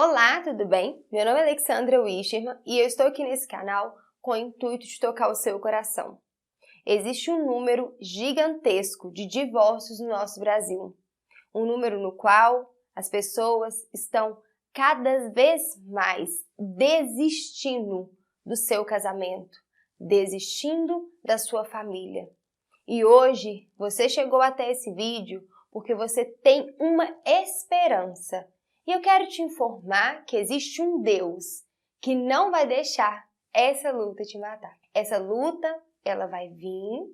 Olá, tudo bem? Meu nome é Alexandra Wischerman e eu estou aqui nesse canal com o intuito de tocar o seu coração. Existe um número gigantesco de divórcios no nosso Brasil. Um número no qual as pessoas estão cada vez mais desistindo do seu casamento, desistindo da sua família. E hoje você chegou até esse vídeo porque você tem uma esperança. E eu quero te informar que existe um Deus que não vai deixar essa luta te matar. Essa luta, ela vai vir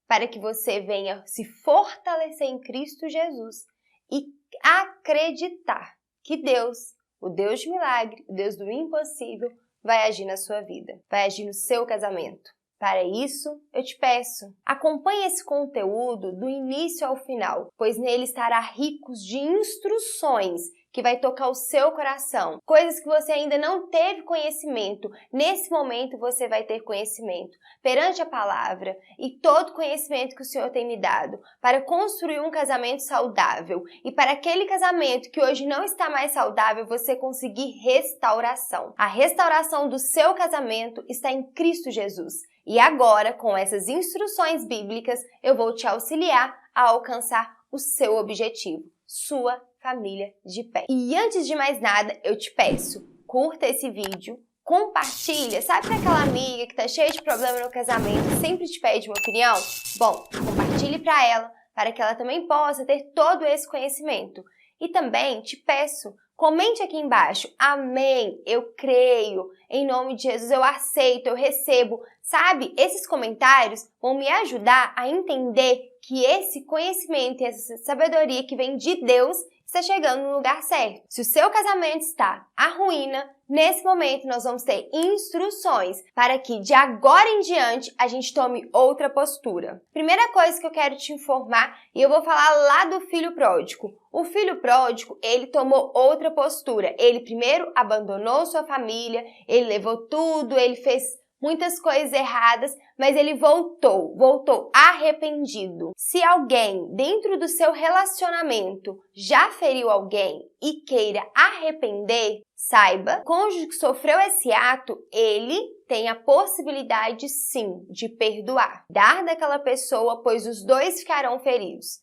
para que você venha se fortalecer em Cristo Jesus e acreditar que Deus, o Deus de milagre, o Deus do impossível, vai agir na sua vida, vai agir no seu casamento. Para isso, eu te peço, acompanhe esse conteúdo do início ao final, pois nele estará ricos de instruções que vai tocar o seu coração. Coisas que você ainda não teve conhecimento, nesse momento você vai ter conhecimento perante a palavra e todo conhecimento que o Senhor tem me dado para construir um casamento saudável e para aquele casamento que hoje não está mais saudável, você conseguir restauração. A restauração do seu casamento está em Cristo Jesus. E agora, com essas instruções bíblicas, eu vou te auxiliar a alcançar o seu objetivo, sua família de pé. E antes de mais nada, eu te peço, curta esse vídeo, compartilha. Sabe aquela amiga que tá cheia de problema no casamento e sempre te pede uma opinião? Bom, compartilhe para ela, para que ela também possa ter todo esse conhecimento. E também te peço, comente aqui embaixo, amém, eu creio, em nome de Jesus, eu aceito, eu recebo. Sabe, esses comentários vão me ajudar a entender que esse conhecimento e essa sabedoria que vem de Deus está chegando no lugar certo. Se o seu casamento está à ruína, nesse momento nós vamos ter instruções para que de agora em diante a gente tome outra postura. Primeira coisa que eu quero te informar, e eu vou falar lá do filho pródigo. O filho pródigo, ele tomou outra postura. Ele primeiro abandonou sua família, ele levou tudo, ele fez muitas coisas erradas, mas ele voltou arrependido. Se alguém dentro do seu relacionamento já feriu alguém e queira arrepender, saiba, o cônjuge que sofreu esse ato, ele tem a possibilidade sim de perdoar, dar daquela pessoa, pois os dois ficarão feridos.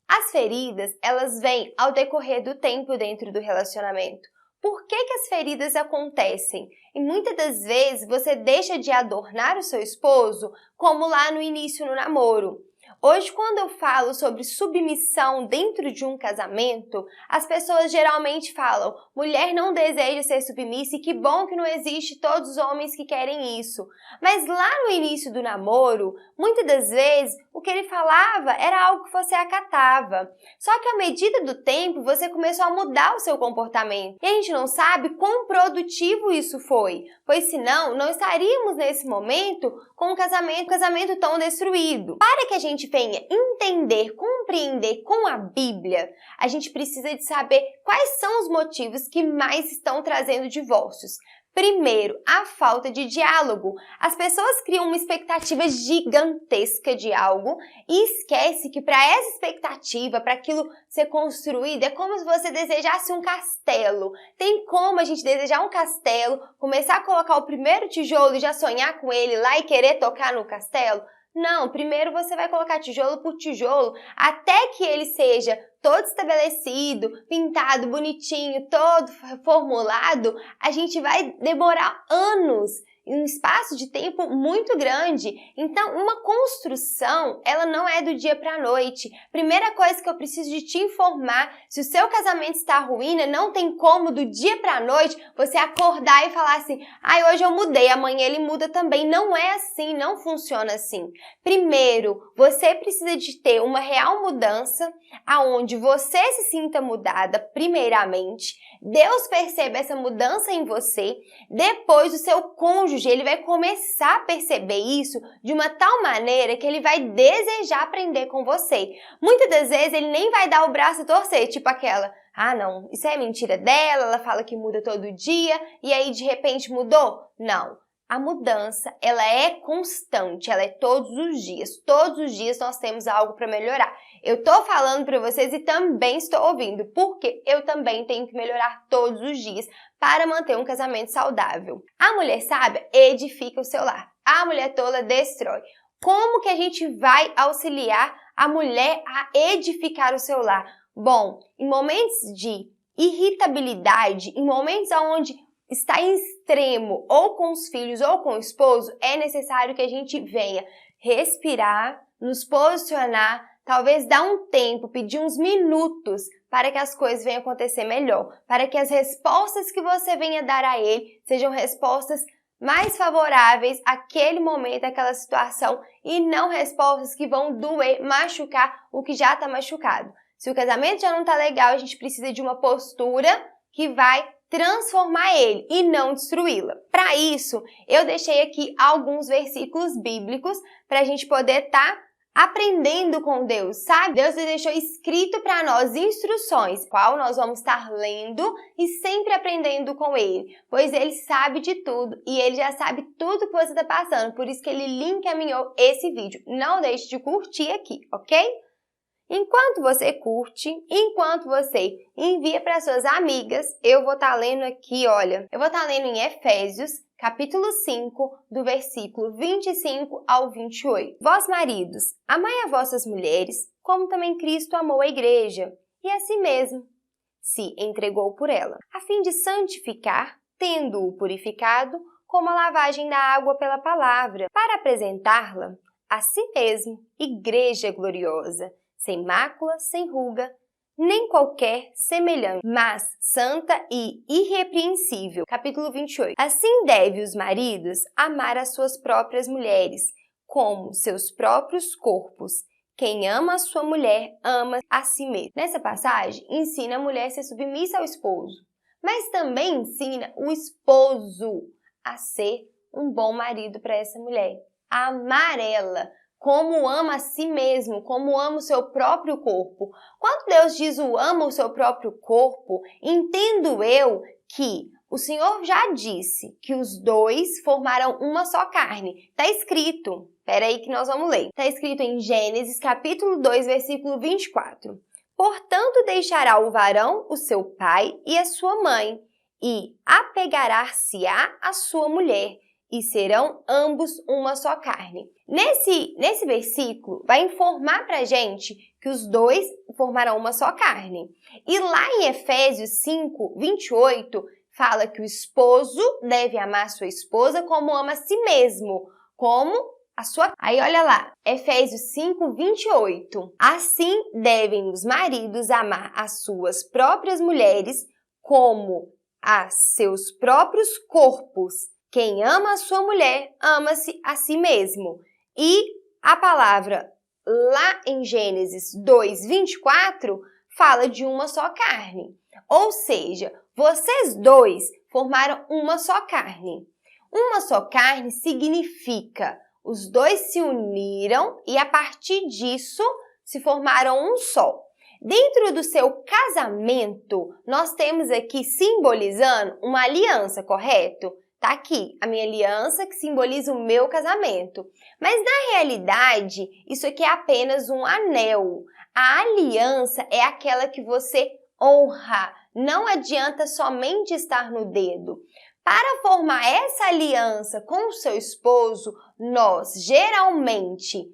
As feridas, elas vêm ao decorrer do tempo dentro do relacionamento. Por que as feridas acontecem? E muitas das vezes você deixa de adornar o seu esposo como lá no início no namoro. Hoje, quando eu falo sobre submissão dentro de um casamento, as pessoas geralmente falam, mulher não deseja ser submissa e que bom que não existe todos os homens que querem isso. Mas lá no início do namoro, muitas das vezes, o que ele falava era algo que você acatava. Só que à medida do tempo, você começou a mudar o seu comportamento. E a gente não sabe quão produtivo isso foi, pois senão não estaríamos nesse momento com um casamento tão destruído. Para que a gente venha entender, compreender com a Bíblia, a gente precisa de saber quais são os motivos que mais estão trazendo divórcios. Primeiro, a falta de diálogo. As pessoas criam uma expectativa gigantesca de algo e esquece que para essa expectativa, para aquilo ser construído, é como se você desejasse um castelo. Tem como a gente desejar um castelo, começar a colocar o primeiro tijolo e já sonhar com ele lá e querer tocar no castelo? Não, primeiro você vai colocar tijolo por tijolo até que ele seja todo estabelecido, pintado, bonitinho, todo formulado. A gente vai demorar anos em um espaço de tempo muito grande. Então, uma construção, ela não é do dia para a noite. Primeira coisa que eu preciso de te informar, se o seu casamento está ruim, não tem como do dia para a noite você acordar e falar assim, ai, hoje eu mudei, amanhã ele muda também. Não é assim, não funciona assim. Primeiro, você precisa de ter uma real mudança, aonde você se sinta mudada primeiramente, Deus percebe essa mudança em você, depois o seu cônjuge, ele vai começar a perceber isso de uma tal maneira que ele vai desejar aprender com você. Muitas das vezes ele nem vai dar o braço a torcer, tipo aquela, ah não, isso é mentira dela, ela fala que muda todo dia e aí de repente mudou? Não. A mudança, ela é constante, ela é todos os dias. Todos os dias nós temos algo para melhorar. Eu tô falando para vocês e também estou ouvindo, porque eu também tenho que melhorar todos os dias para manter um casamento saudável. A mulher sábia edifica o seu lar. A mulher tola destrói. Como que a gente vai auxiliar a mulher a edificar o seu lar? Bom, em momentos de irritabilidade, em momentos onde está em extremo, ou com os filhos ou com o esposo, é necessário que a gente venha respirar, nos posicionar, talvez dar um tempo, pedir uns minutos para que as coisas venham acontecer melhor, para que as respostas que você venha dar a ele sejam respostas mais favoráveis àquele momento, àquela situação, e não respostas que vão doer, machucar o que já está machucado. Se o casamento já não está legal, a gente precisa de uma postura que vai transformar ele e não destruí-la. Para isso, eu deixei aqui alguns versículos bíblicos para a gente poder estar aprendendo com Deus, sabe? Deus deixou escrito para nós instruções, qual nós vamos estar lendo e sempre aprendendo com Ele, pois Ele sabe de tudo e Ele já sabe tudo que você está passando, por isso que Ele lhe encaminhou esse vídeo. Não deixe de curtir aqui, ok? Enquanto você curte, enquanto você envia para suas amigas, eu vou estar lendo aqui, olha, eu vou estar lendo em Efésios, capítulo 5, do versículo 25 ao 28. Vós, maridos, amai a vossas mulheres, como também Cristo amou a igreja, e a si mesmo se entregou por ela, a fim de santificar, tendo-o purificado, como a lavagem da água pela palavra, para apresentá-la a si mesmo, igreja gloriosa, sem mácula, sem ruga, nem qualquer semelhante, mas santa e irrepreensível. Capítulo 28. Assim deve os maridos amar as suas próprias mulheres, como seus próprios corpos. Quem ama a sua mulher, ama a si mesmo. Nessa passagem, ensina a mulher a ser submissa ao esposo, mas também ensina o esposo a ser um bom marido para essa mulher, a amar ela, como ama a si mesmo, como ama o seu próprio corpo. Quando Deus diz o ama o seu próprio corpo, entendo eu que o Senhor já disse que os dois formaram uma só carne. Está escrito, peraí que nós vamos ler. Está escrito em Gênesis capítulo 2, versículo 24. Portanto, deixará o varão o seu pai e a sua mãe, e apegará-se-á a sua mulher, e serão ambos uma só carne. Nesse versículo, vai informar pra gente que os dois formarão uma só carne. E lá em Efésios 5, 28, fala que o esposo deve amar sua esposa como ama a si mesmo, como a sua... Aí olha lá, Efésios 5, 28. Assim devem os maridos amar as suas próprias mulheres como a seus próprios corpos. Quem ama a sua mulher, ama-se a si mesmo. E a palavra lá em Gênesis 2, 24, fala de uma só carne. Ou seja, vocês dois formaram uma só carne. Uma só carne significa os dois se uniram e a partir disso se formaram um só. Dentro do seu casamento, nós temos aqui simbolizando uma aliança, correto? Tá aqui, a minha aliança que simboliza o meu casamento. Mas na realidade, isso aqui é apenas um anel. A aliança é aquela que você honra. Não adianta somente estar no dedo. Para formar essa aliança com o seu esposo, nós geralmente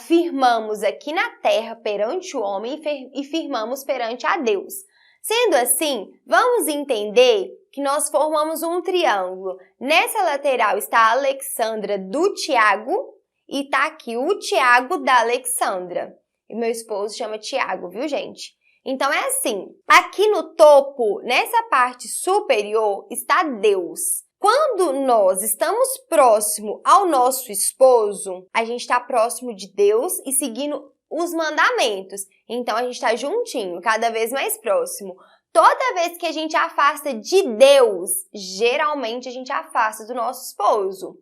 firmamos aqui na terra perante o homem e firmamos perante a Deus. Sendo assim, vamos entender que nós formamos um triângulo. Nessa lateral está a Alexandra do Tiago e está aqui o Tiago da Alexandra. E meu esposo chama Tiago, viu, gente? Então, é assim. Aqui no topo, nessa parte superior, está Deus. Quando nós estamos próximo ao nosso esposo, a gente está próximo de Deus e seguindo os mandamentos. Então, a gente está juntinho, cada vez mais próximo. Toda vez que a gente afasta de Deus, geralmente a gente afasta do nosso esposo.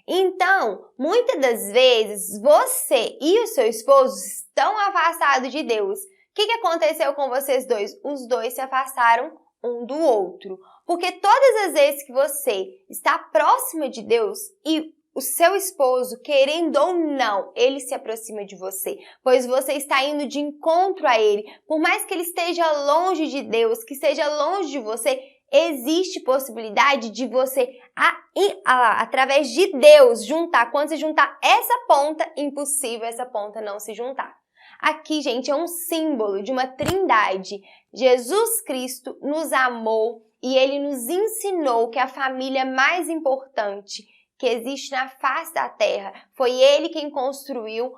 Então, muitas das vezes, você e o seu esposo estão afastados de Deus. O que aconteceu com vocês dois? Os dois se afastaram um do outro. Porque todas as vezes que você está próxima de Deus e o seu esposo, querendo ou não, ele se aproxima de você, pois você está indo de encontro a ele. Por mais que ele esteja longe de Deus, que esteja longe de você, existe possibilidade de você, através de Deus, juntar. Quando você juntar essa ponta, impossível essa ponta não se juntar. Aqui, gente, é um símbolo de uma trindade. Jesus Cristo nos amou e ele nos ensinou que a família mais importante que existe na face da terra. Foi ele quem construiu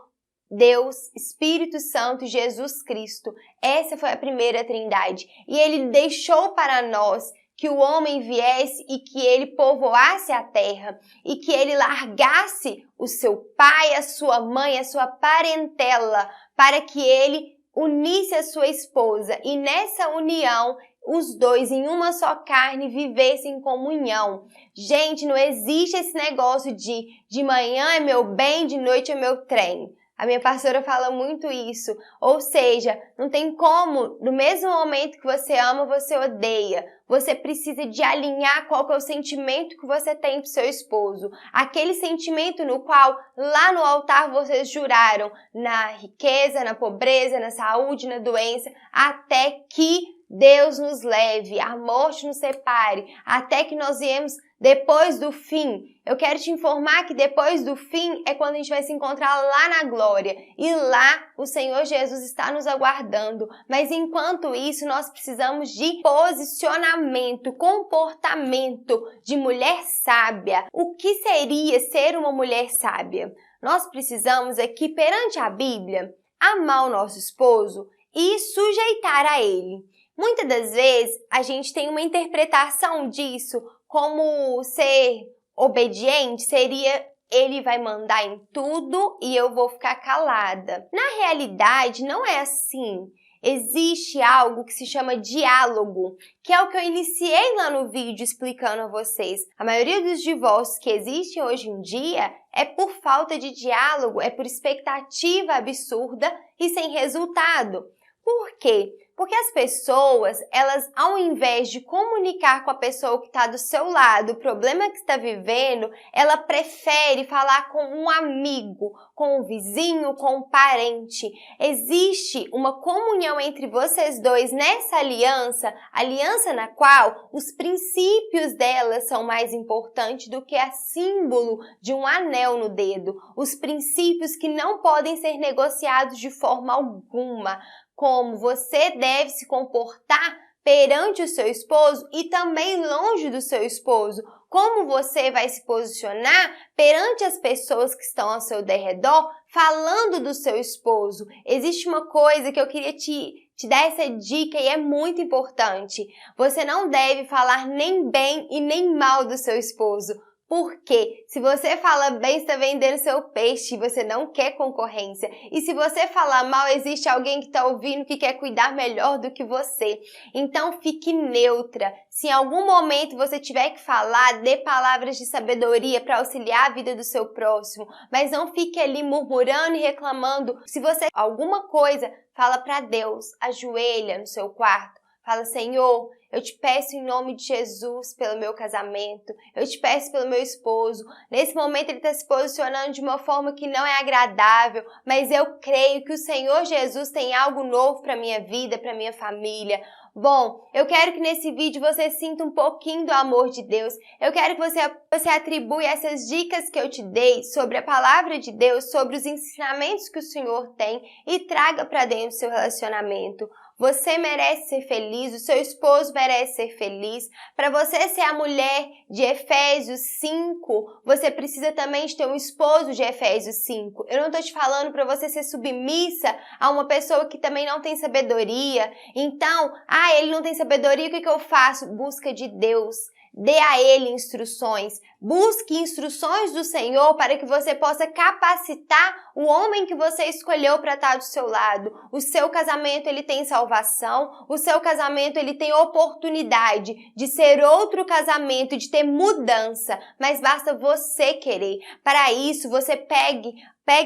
Deus, Espírito Santo e Jesus Cristo. Essa foi a primeira trindade. E ele deixou para nós que o homem viesse e que ele povoasse a terra e que ele largasse o seu pai, a sua mãe, a sua parentela, para que ele unisse a sua esposa e nessa união os dois em uma só carne vivessem em comunhão. Gente, não existe esse negócio de manhã é meu bem, de noite é meu trem. A minha pastora fala muito isso. Ou seja, não tem como, no mesmo momento que você ama, você odeia. Você precisa de alinhar qual que é o sentimento que você tem pro seu esposo. Aquele sentimento no qual, lá no altar, vocês juraram na riqueza, na pobreza, na saúde, na doença, até que Deus nos leve, a morte nos separe, até que nós viemos depois do fim. Eu quero te informar que depois do fim é quando a gente vai se encontrar lá na glória. E lá o Senhor Jesus está nos aguardando. Mas enquanto isso, nós precisamos de posicionamento, comportamento de mulher sábia. O que seria ser uma mulher sábia? Nós precisamos aqui, perante a Bíblia, amar o nosso esposo e sujeitar a ele. Muitas das vezes, a gente tem uma interpretação disso como ser obediente seria ele vai mandar em tudo e eu vou ficar calada. Na realidade, não é assim. Existe algo que se chama diálogo, que é o que eu iniciei lá no vídeo explicando a vocês. A maioria dos divórcios que existem hoje em dia é por falta de diálogo, é por expectativa absurda e sem resultado. Por quê? Porque as pessoas, elas, ao invés de comunicar com a pessoa que está do seu lado o problema que está vivendo, ela prefere falar com um amigo, com um vizinho, com um parente. Existe uma comunhão entre vocês dois nessa aliança na qual os princípios dela são mais importantes do que a símbolo de um anel no dedo. Os princípios que não podem ser negociados de forma alguma. Como você deve se comportar perante o seu esposo e também longe do seu esposo. Como você vai se posicionar perante as pessoas que estão ao seu derredor, falando do seu esposo. Existe uma coisa que eu queria te dar essa dica e é muito importante. Você não deve falar nem bem e nem mal do seu esposo. Porque se você fala bem, você está vendendo seu peixe e você não quer concorrência. E se você falar mal, existe alguém que está ouvindo que quer cuidar melhor do que você. Então fique neutra. Se em algum momento você tiver que falar, dê palavras de sabedoria para auxiliar a vida do seu próximo. Mas não fique ali murmurando e reclamando. Se você alguma coisa, fala para Deus, ajoelha no seu quarto. Fala, Senhor, eu te peço em nome de Jesus pelo meu casamento, eu te peço pelo meu esposo. Nesse momento ele está se posicionando de uma forma que não é agradável, mas eu creio que o Senhor Jesus tem algo novo para minha vida, para minha família. Bom, eu quero que nesse vídeo você sinta um pouquinho do amor de Deus. Eu quero que você atribua essas dicas que eu te dei sobre a palavra de Deus, sobre os ensinamentos que o Senhor tem e traga para dentro do seu relacionamento. Você merece ser feliz, o seu esposo merece ser feliz. Para você ser a mulher de Efésios 5, você precisa também de ter um esposo de Efésios 5. Eu não estou te falando para você ser submissa a uma pessoa que também não tem sabedoria. Então, ele não tem sabedoria, o que eu faço? Busca de Deus. Dê a ele instruções. Busque instruções do Senhor para que você possa capacitar o homem que você escolheu para estar do seu lado. O seu casamento, ele tem salvação. O seu casamento, ele tem oportunidade de ser outro casamento, de ter mudança. Mas basta você querer. Para isso, você pegue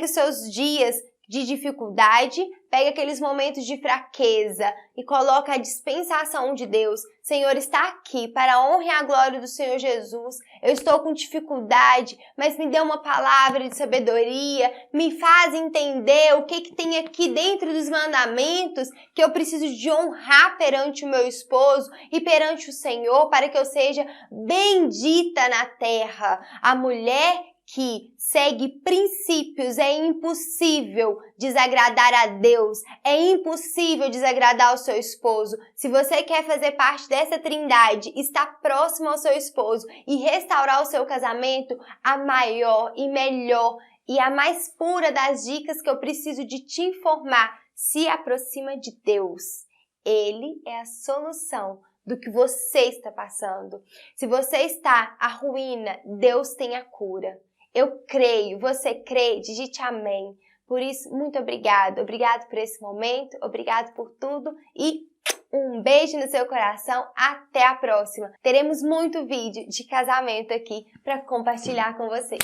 os seus dias de dificuldade, pega aqueles momentos de fraqueza e coloca a dispensação de Deus. Senhor, está aqui para a honra e a glória do Senhor Jesus. Eu estou com dificuldade, mas me dê uma palavra de sabedoria, me faz entender o que tem aqui dentro dos mandamentos que eu preciso de honrar perante o meu esposo e perante o Senhor para que eu seja bendita na terra. A mulher que segue princípios, é impossível desagradar a Deus, é impossível desagradar o seu esposo. Se você quer fazer parte dessa trindade, estar próximo ao seu esposo e restaurar o seu casamento, a maior e melhor e a mais pura das dicas que eu preciso de te informar, se aproxima de Deus. Ele é a solução do que você está passando. Se você está à ruína, Deus tem a cura. Eu creio, você crê, digite amém. Por isso, muito obrigado. Obrigado por esse momento, obrigado por tudo e um beijo no seu coração. Até a próxima. Teremos muito vídeo de casamento aqui para compartilhar com você.